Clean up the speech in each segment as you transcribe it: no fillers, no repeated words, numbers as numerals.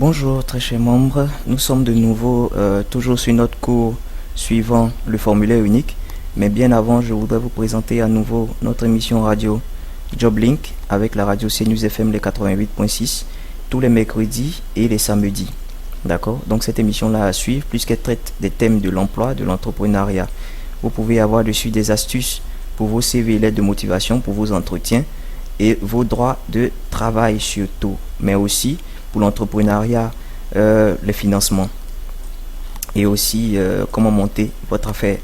Bonjour très chers membres, nous sommes de nouveau toujours sur notre cours suivant le formulaire unique, mais bien avant je voudrais vous présenter à nouveau notre émission radio JobLink avec la radio CNews FM les 88.6 tous les mercredis et les samedis. D'accord? Donc cette émission-là à suivre, puisqu'elle traite des thèmes de l'emploi, de l'entrepreneuriat. Vous pouvez avoir dessus des astuces pour vos CV et lettres de motivation, pour vos entretiens et vos droits de travail surtout, mais aussi pour l'entrepreneuriat, les financements et aussi comment monter votre affaire,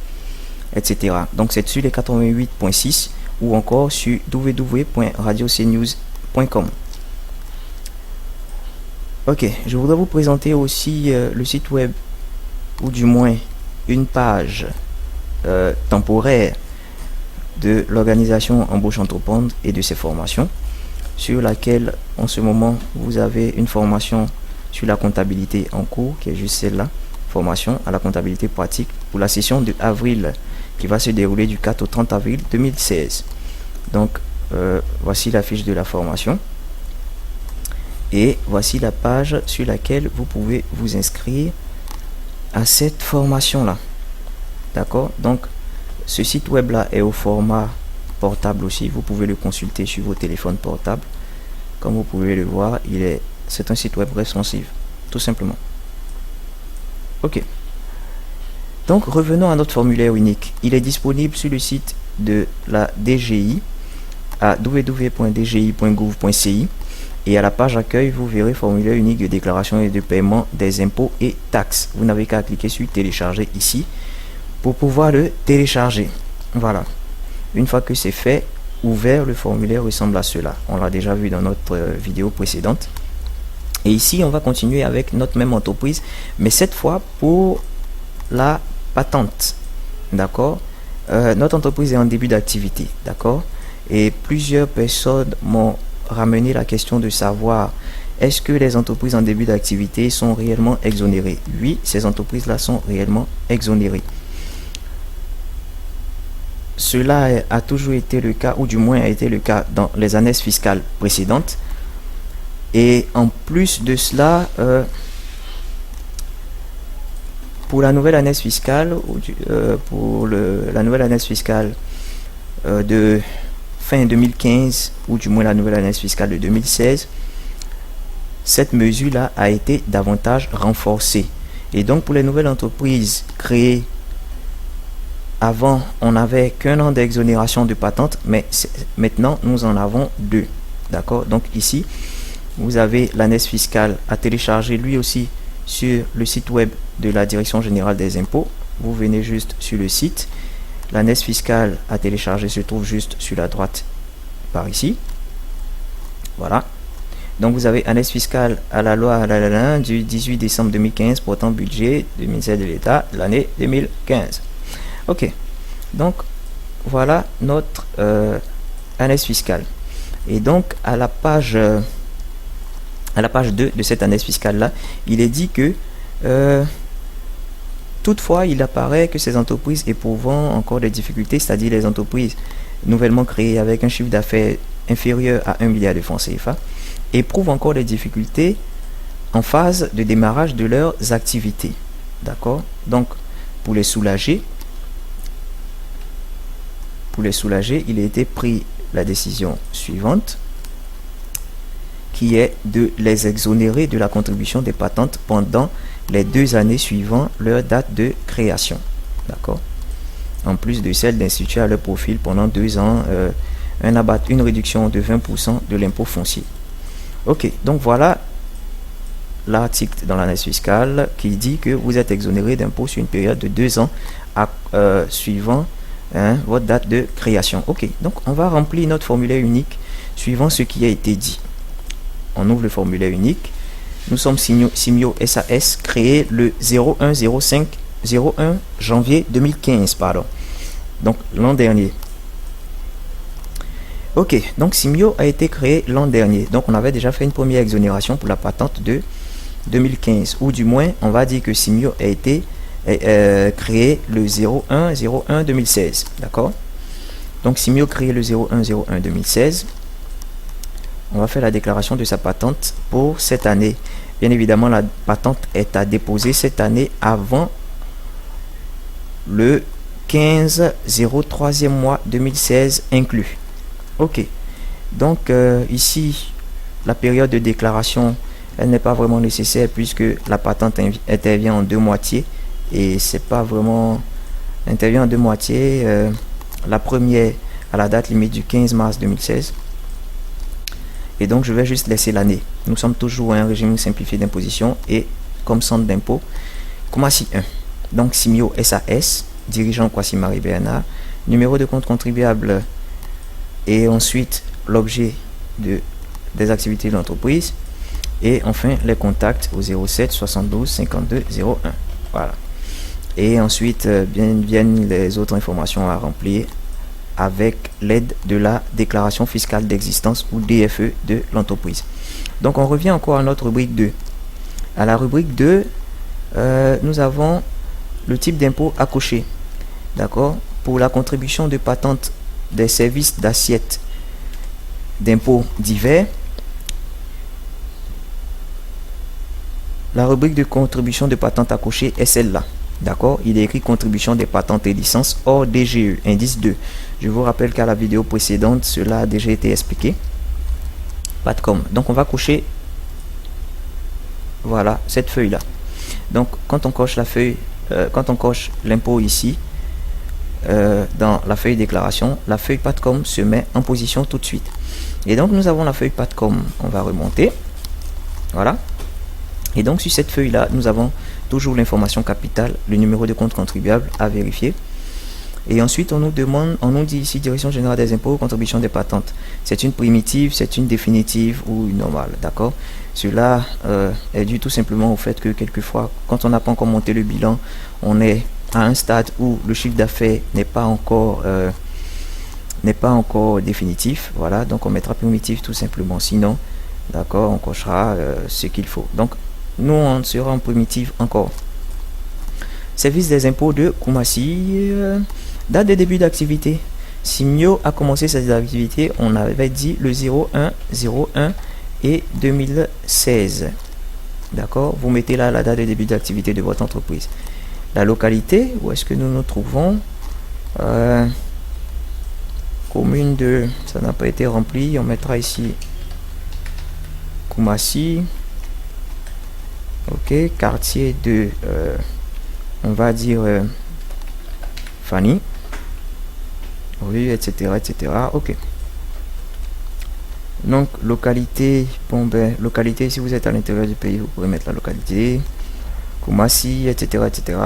etc. Donc c'est sur les 88.6 ou encore sur www.radiocnews.com. Ok, je voudrais vous présenter aussi le site web, ou du moins une page temporaire de l'organisation Embauche Entreprendre et de ses formations, sur laquelle en ce moment vous avez une formation sur la comptabilité en cours, qui est juste celle-là, formation à la comptabilité pratique pour la session de avril qui va se dérouler du 4 au 30 avril 2016. Donc voici la fiche de la formation et voici la page sur laquelle vous pouvez vous inscrire à cette formation là. D'accord? Donc ce site web là est au format portable aussi, vous pouvez le consulter sur vos téléphones portables. Comme vous pouvez le voir, c'est un site web responsive, tout simplement. Ok. Donc revenons à notre formulaire unique. Il est disponible sur le site de la DGI à www.dgi.gouv.ci et à la page accueil, vous verrez formulaire unique de déclaration et de paiement des impôts et taxes. Vous n'avez qu'à cliquer sur télécharger ici pour pouvoir le télécharger. Voilà. Une fois que c'est fait, ouvert, le formulaire ressemble à cela. On l'a déjà vu dans notre vidéo précédente. Et ici, on va continuer avec notre même entreprise, mais cette fois pour la patente. D'accord? Notre entreprise est en début d'activité. D'accord? Et plusieurs personnes m'ont ramené la question de savoir est-ce que les entreprises en début d'activité sont réellement exonérées? Oui, ces entreprises-là sont réellement exonérées. Cela a toujours été le cas, ou du moins a été le cas dans les années fiscales précédentes. Et en plus de cela, pour la nouvelle année fiscale, la nouvelle année fiscale de fin 2015, ou du moins la nouvelle année fiscale de 2016, cette mesure-là a été davantage renforcée. Et donc pour les nouvelles entreprises créées avant, on n'avait qu'un an d'exonération de patente, mais maintenant, nous en avons deux. D'accord? Donc ici, vous avez l'annexe fiscale à télécharger lui aussi sur le site web de la Direction Générale des Impôts. Vous venez juste sur le site. L'annexe fiscale à télécharger se trouve juste sur la droite, par ici. Voilà. Donc vous avez annexe fiscale à la loi du 18 décembre 2015 portant budget du ministère de l'État l'année 2015. Ok, donc voilà notre annexe fiscale. Et donc à la page 2 de cette annexe fiscale là, il est dit que toutefois il apparaît que ces entreprises éprouvant encore des difficultés, c'est-à-dire les entreprises nouvellement créées avec un chiffre d'affaires inférieur à 1 milliard de francs CFA, éprouvent encore des difficultés en phase de démarrage de leurs activités. D'accord? Donc pour les soulager, il a été pris la décision suivante, qui est de les exonérer de la contribution des patentes pendant les 2 années suivant leur date de création. D'accord? En plus de celle d'instituer à leur profil pendant 2 ans une réduction de 20% de l'impôt foncier. Ok, donc voilà l'article dans l'annexe fiscale qui dit que vous êtes exonéré d'impôt sur une période de 2 ans suivant votre date de création. Ok, donc on va remplir notre formulaire unique suivant ce qui a été dit. On ouvre le formulaire unique. Nous sommes Simio SAS, créé le 01 janvier 2015, pardon. Donc l'an dernier. Ok, donc Simio a été créé l'an dernier. Donc on avait déjà fait une première exonération pour la patente de 2015, ou du moins on va dire que Simio a été créé le 01 2016. D'accord? Donc Simio créé le 01 2016. On va faire la déclaration de sa patente pour cette année. Bien évidemment, la patente est à déposer cette année avant le 15/03e mois 2016 inclus. Ok. Donc ici, la période de déclaration, elle n'est pas vraiment nécessaire puisque la patente intervient en deux moitiés et c'est pas vraiment intervient en deux moitiés. La première à la date limite du 15 mars 2016. Et donc je vais juste laisser l'année. Nous sommes toujours à un régime simplifié d'imposition et comme centre d'impôt, Koumassi 1. Donc Simio SAS, dirigeant Kwasi Marie Bernard, numéro de compte contribuable et ensuite l'objet des activités de l'entreprise et enfin les contacts au 07 72 52 01. Voilà. Et ensuite viennent les autres informations à remplir avec l'aide de la déclaration fiscale d'existence ou DFE de l'entreprise. Donc on revient encore à notre rubrique 2. À la rubrique 2, nous avons le type d'impôt à cocher. D'accord? Pour la contribution de patente des services d'assiette d'impôts divers, la rubrique de contribution de patente à cocher est celle-là. D'accord? Il est écrit contribution des patentes et licences hors DGE, indice 2. Je vous rappelle qu'à la vidéo précédente, cela a déjà été expliqué. Patcom. Donc on va cocher, voilà, cette feuille-là. Donc quand on coche la feuille, quand on coche l'impôt ici, dans la feuille déclaration, la feuille Patcom se met en position tout de suite. Et donc nous avons la feuille Patcom, on va remonter. Voilà. Et donc sur cette feuille là, nous avons toujours l'information capitale, le numéro de compte contribuable à vérifier. Et ensuite on nous demande, on nous dit ici direction générale des impôts, contribution des patentes. C'est une primitive, c'est une définitive ou une normale, d'accord? Cela est dû tout simplement au fait que quelquefois, quand on n'a pas encore monté le bilan, on est à un stade où le chiffre d'affaires n'est pas encore définitif. Voilà, donc on mettra primitif tout simplement. Sinon, d'accord, on cochera ce qu'il faut. Donc nous on sera en primitive encore. Service des impôts de Koumassi, date de début d'activité. Simio a commencé ses activités, on avait dit le 01/01 et 2016. D'accord, vous mettez là la date de début d'activité de votre entreprise. La localité, où est-ce que nous nous trouvons? Commune de, ça n'a pas été rempli, on mettra ici Koumassi. Ok, quartier de, on va dire Fanny, rue, etc., etc. Ok. Donc localité, bon ben localité, si vous êtes à l'intérieur du pays, vous pouvez mettre la localité, Koumassi, etc., etc.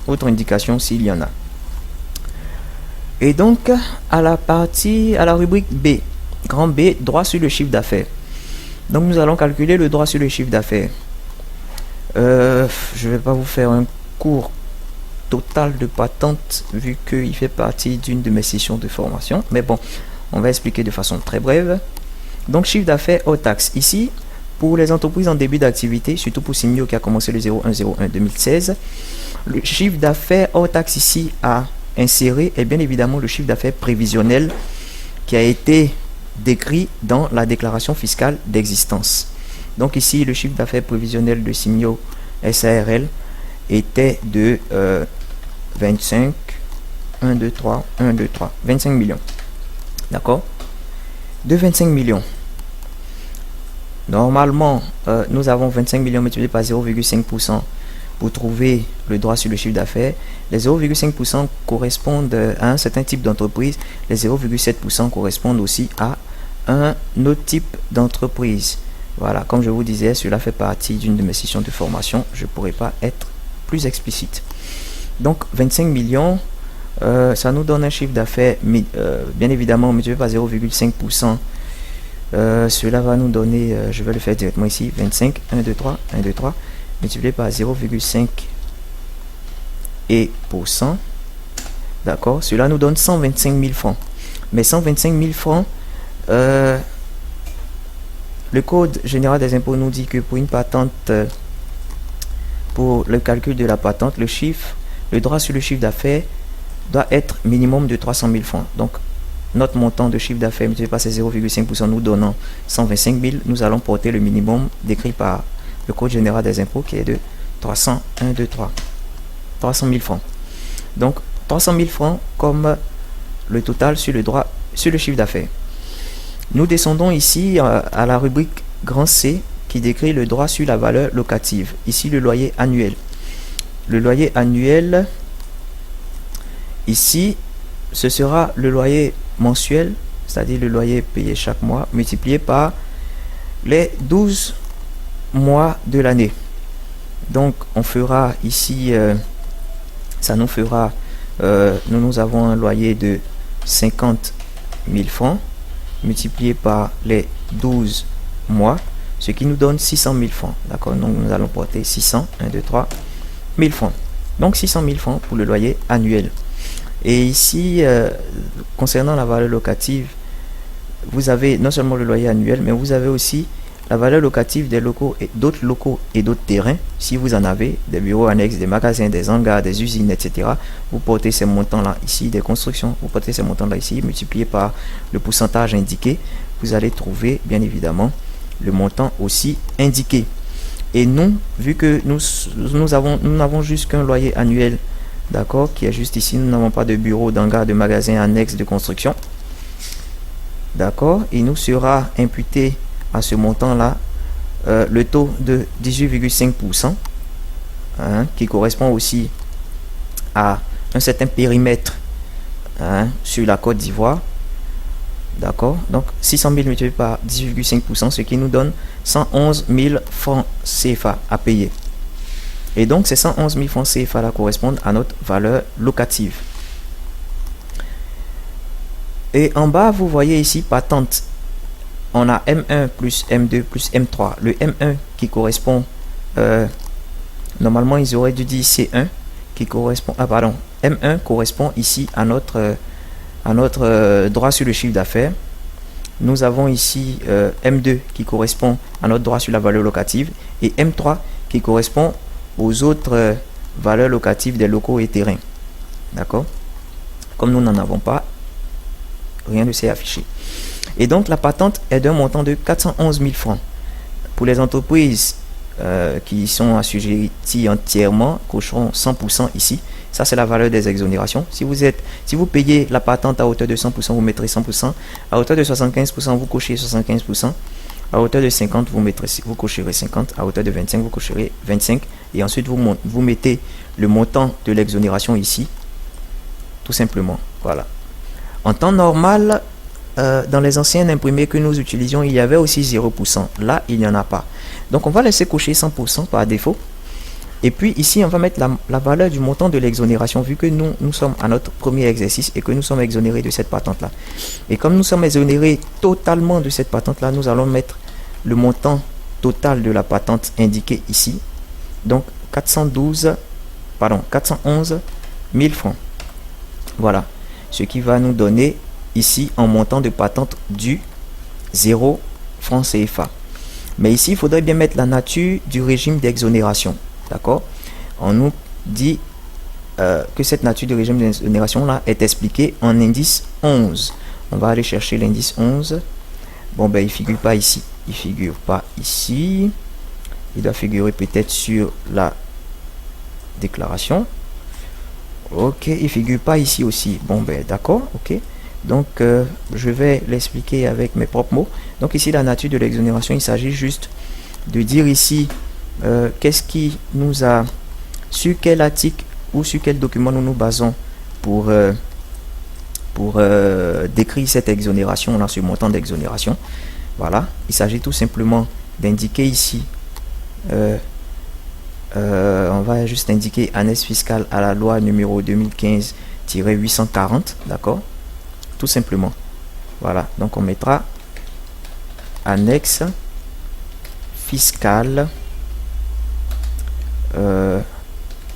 Autre indication s'il y en a. Et donc à la rubrique B, grand B, droit sur le chiffre d'affaires. Donc nous allons calculer le droit sur le chiffre d'affaires. Je vais pas vous faire un cours total de patente vu qu'il fait partie d'une de mes sessions de formation, mais bon, on va expliquer de façon très brève. Donc chiffre d'affaires hors taxe ici pour les entreprises en début d'activité, surtout pour Simio qui a commencé le 01/01/2016, le chiffre d'affaires hors taxe ici à insérer est bien évidemment le chiffre d'affaires prévisionnel qui a été décrit dans la déclaration fiscale d'existence. Donc ici le chiffre d'affaires prévisionnel de Simio SARL était de 25 millions. D'accord, de 25 millions. Normalement nous avons 25 millions multiplié par 0,5% pour trouver le droit sur le chiffre d'affaires. Les 0,5% correspondent à un certain type d'entreprise, les 0,7% correspondent aussi à un autre type d'entreprise. Voilà, comme je vous disais, cela fait partie d'une de mes sessions de formation, je ne pourrais pas être plus explicite. Donc 25 millions, ça nous donne un chiffre d'affaires, bien évidemment multiplié par 0,5%. Cela va nous donner, je vais le faire directement ici, 25, 1, 2, 3, 1, 2, 3, multiplié par 0,5 et %. D'accord, cela nous donne 125 000 francs. Mais 125 000 francs, le code général des impôts nous dit que pour une patente, pour le calcul de la patente, le droit sur le chiffre d'affaires doit être minimum de 300 000 francs. Donc, notre montant de chiffre d'affaires multiplié par ces 0,5% nous donnant 125 000, nous allons porter le minimum décrit par le code général des impôts qui est de 300 000 francs. Donc 300 000 francs comme le total sur le chiffre d'affaires. Nous descendons ici à la rubrique grand C qui décrit le droit sur la valeur locative. Ici le loyer annuel. Le loyer annuel, ici, ce sera le loyer mensuel, c'est-à-dire le loyer payé chaque mois, multiplié par les 12 mois de l'année. Donc on fera ici, ça nous fera, nous avons un loyer de 50 000 francs multiplié par les 12 mois, ce qui nous donne 600 000 francs. D'accord, donc nous allons porter 600, 1, 2, 3 000 francs. Donc 600 000 francs pour le loyer annuel. Et ici, concernant la valeur locative, vous avez non seulement le loyer annuel, mais vous avez aussi la valeur locative des locaux et d'autres terrains. Si vous en avez, des bureaux annexes, des magasins, des hangars, des usines, etc., vous portez ces montants-là ici, des constructions, vous portez ces montants-là ici, multiplié par le pourcentage indiqué, vous allez trouver bien évidemment le montant aussi indiqué. Et nous, vu que nous n'avons juste qu'un loyer annuel, d'accord, qui est juste ici, nous n'avons pas de bureau, d'hangar, de magasins annexes de construction, d'accord, il nous sera imputé à ce montant-là le taux de 18,5%, qui correspond aussi à un certain périmètre sur la Côte d'Ivoire. D'accord, donc 600 000 multiplié par 18,5%, ce qui nous donne 111 000 francs CFA à payer. Et donc ces 111 000 francs CFA là correspondent à notre valeur locative. Et en bas, vous voyez ici patente. On a M1 plus M2 plus M3. Le M1 qui correspond, normalement ils auraient dû dire C1 qui correspond, M1 correspond ici à notre droit sur le chiffre d'affaires. Nous avons ici M2 qui correspond à notre droit sur la valeur locative et M3 qui correspond aux autres valeurs locatives des locaux et terrains. D'accord? Comme nous n'en avons pas, rien ne s'est affiché. Et donc la patente est d'un montant de 411 000 francs. Pour les entreprises qui sont assujetties entièrement, cocheront 100% ici. Ça, c'est la valeur des exonérations. Si vous payez la patente à hauteur de 100%, vous mettrez 100%. À hauteur de 75%, vous cochez 75%. À hauteur de 50, vous cocherez 50. À hauteur de 25, vous cocherez 25. Et ensuite, vous mettez le montant de l'exonération ici. Tout simplement. Voilà. En temps normal, dans les anciens imprimés que nous utilisions, il y avait aussi 0%. Là, il n'y en a pas. Donc, on va laisser cocher 100% par défaut. Et puis ici, on va mettre la valeur du montant de l'exonération, vu que nous sommes à notre premier exercice et que nous sommes exonérés de cette patente-là. Et comme nous sommes exonérés totalement de cette patente-là, nous allons mettre le montant total de la patente indiqué ici. Donc 411 000 francs. Voilà. Ce qui va nous donner ici en montant de patente du 0 francs CFA. Mais ici, il faudrait bien mettre la nature du régime d'exonération. D'accord? On nous dit que cette nature du régime d'exonération là est expliquée en indice 11. On va aller chercher l'indice 11. Bon, ben, il figure pas ici. Il figure pas ici. Il doit figurer peut-être sur la déclaration. Ok, il figure pas ici aussi. Bon, ben, d'accord, ok. Donc, je vais l'expliquer avec mes propres mots. Donc, ici, la nature de l'exonération, il s'agit juste de dire ici qu'est-ce qui nous a, sur quel article ou sur quel document nous nous basons pour décrire cette exonération, là, ce montant d'exonération. Voilà, il s'agit tout simplement d'indiquer ici, on va juste indiquer annexe fiscale à la loi numéro 2015-840, d'accord, tout simplement. Voilà, donc on mettra annexe fiscale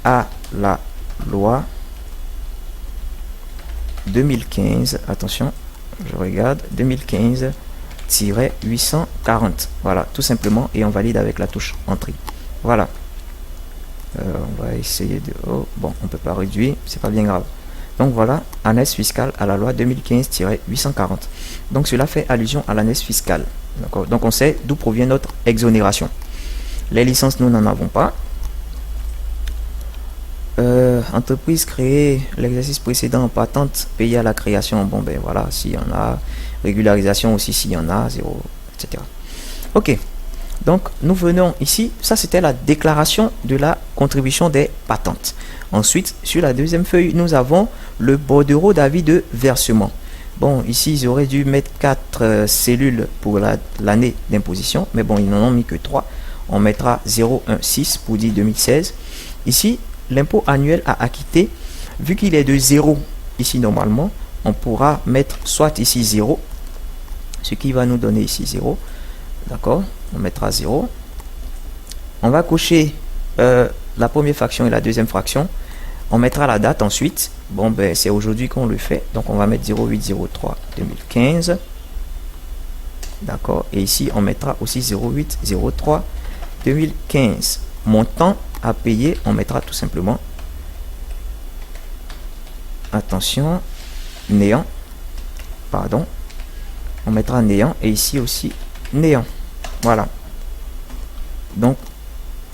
à la loi 2015, attention, je regarde, 2015-840, voilà, tout simplement, et on valide avec la touche entrée. Voilà, on va essayer de, oh, bon, on peut pas réduire, c'est pas bien grave. Donc voilà, annexe fiscale à la loi 2015-840. Donc cela fait allusion à l'annexe fiscale, d'accord. Donc on sait d'où provient notre exonération. Les licences, nous n'en avons pas. Entreprise créée l'exercice précédent en patente payée à la création. Bon ben voilà, s'il y en a. Régularisation aussi s'il y en a, 0, etc. Ok, donc nous venons ici, ça c'était la déclaration de la contribution des patentes. Ensuite, sur la deuxième feuille, nous avons le bordereau d'avis de versement. Bon, ici, ils auraient dû mettre 4 cellules pour l'année d'imposition, mais bon, ils n'en ont mis que 3. On mettra 016 pour dire 2016. Ici, l'impôt annuel à acquitter, vu qu'il est de 0 ici normalement, on pourra mettre soit ici 0, ce qui va nous donner ici 0. D'accord, on mettra 0. On va cocher la première fraction et la deuxième fraction. On mettra la date ensuite. Bon, ben c'est aujourd'hui qu'on le fait. Donc, on va mettre 0803 2015. D'accord, et ici, on mettra aussi 0803 2015. Montant à payer, on mettra tout simplement, attention, néant, pardon, on mettra néant, et ici aussi néant. Voilà, donc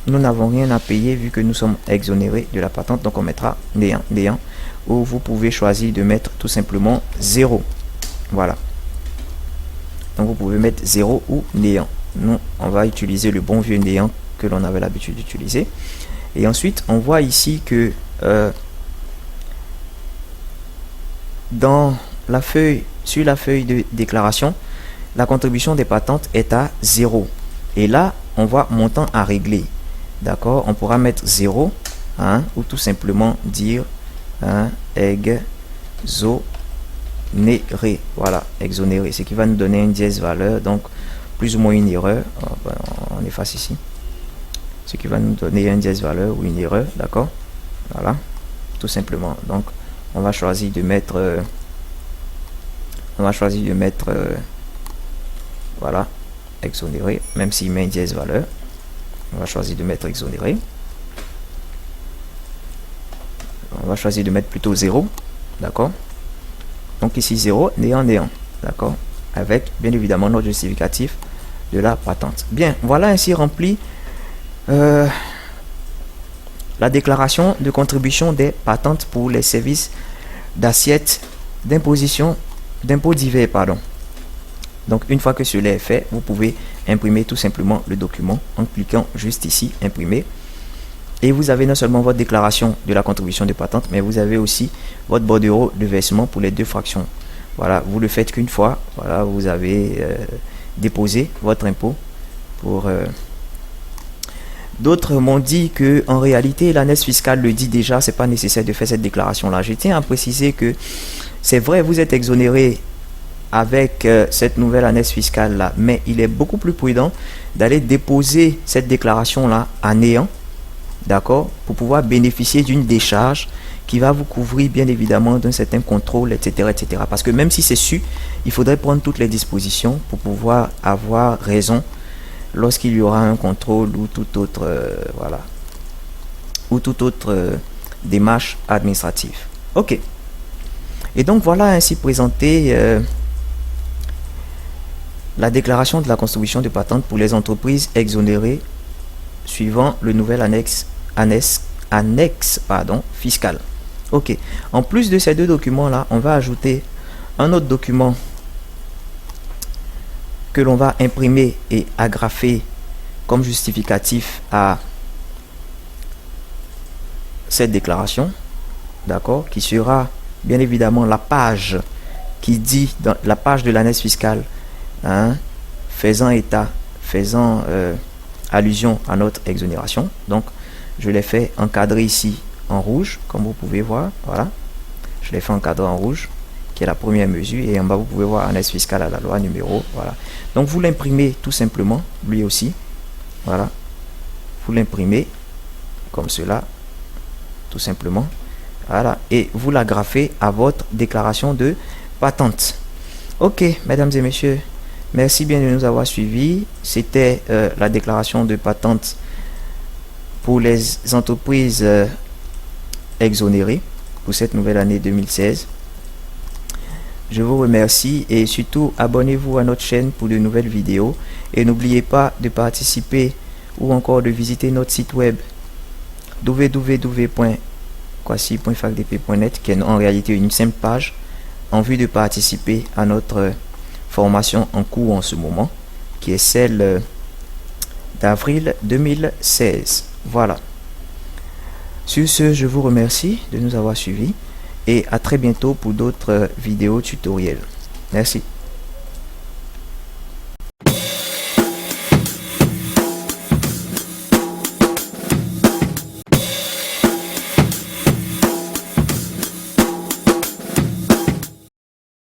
nous n'avons rien à payer vu que nous sommes exonérés de la patente, donc on mettra néant, néant, ou vous pouvez choisir de mettre tout simplement 0. Voilà, donc vous pouvez mettre 0 ou néant. Nous, on va utiliser le bon vieux néant que l'on avait l'habitude d'utiliser. Et ensuite, on voit ici que dans la feuille, sur la feuille de déclaration, la contribution des patentes est à 0. Et là, on voit montant à régler. D'accord, on pourra mettre 0, hein, ou tout simplement dire exonéré. Voilà, exonéré, ce qui va nous donner une dièse valeur, donc plus ou moins une erreur. On efface ici. Ce qui va nous donner une dièse valeur ou une erreur, d'accord, voilà, tout simplement. Donc on va choisir de mettre voilà, exonéré, même s'il met une dièse valeur, on va choisir de mettre exonéré. On va choisir de mettre plutôt 0, d'accord, donc ici 0, néant, néant, d'accord, avec bien évidemment notre justificatif de la patente. Bien, voilà ainsi rempli la déclaration de contribution des patentes pour les services d'assiette d'imposition, d'impôts divers, pardon. Donc une fois que cela est fait, vous pouvez imprimer tout simplement le document en cliquant juste ici, imprimer. Et vous avez non seulement votre déclaration de la contribution des patentes, mais vous avez aussi votre bordereau de versement pour les deux fractions. Voilà, vous le faites qu'une fois. Voilà, vous avez déposé votre impôt pour... D'autres m'ont dit que en réalité l'ANES fiscale le dit déjà, c'est pas nécessaire de faire cette déclaration là. Je tiens à préciser que c'est vrai, vous êtes exonéré avec cette nouvelle ANES fiscale là, mais il est beaucoup plus prudent d'aller déposer cette déclaration là à néant, d'accord, pour pouvoir bénéficier d'une décharge qui va vous couvrir bien évidemment d'un certain contrôle, etc., etc. Parce que même si c'est su, il faudrait prendre toutes les dispositions pour pouvoir avoir raison lorsqu'il y aura un contrôle ou tout autre voilà, ou toute autre démarche administrative. Ok, et donc voilà ainsi présenté la déclaration de la contribution de patente pour les entreprises exonérées suivant le nouvel annexe fiscal. Ok, en plus de ces deux documents là, on va ajouter un autre document que l'on va imprimer et agrafer comme justificatif à cette déclaration, d'accord, qui sera bien évidemment la page qui dit, dans la page de l'ANES fiscale, hein, faisant allusion à notre exonération. Donc je l'ai fait encadrer ici en rouge, comme vous pouvez voir, voilà, je l'ai fait encadrer en rouge, qui est la première mesure, et en bas vous pouvez voir ANES fiscale à la loi numéro, voilà. Donc vous l'imprimez tout simplement, lui aussi, voilà, vous l'imprimez comme cela, tout simplement, voilà, et vous l'agrafez à votre déclaration de patente. Ok, mesdames et messieurs, merci bien de nous avoir suivis. C'était la déclaration de patente pour les entreprises exonérées pour cette nouvelle année 2016. Je vous remercie et surtout abonnez-vous à notre chaîne pour de nouvelles vidéos et n'oubliez pas de participer ou encore de visiter notre site web www.kwasi.facdp.net, qui est en réalité une simple page en vue de participer à notre formation en cours en ce moment, qui est celle d'avril 2016. Voilà. Sur ce, je vous remercie de nous avoir suivis et à très bientôt pour d'autres vidéos tutoriels. Merci.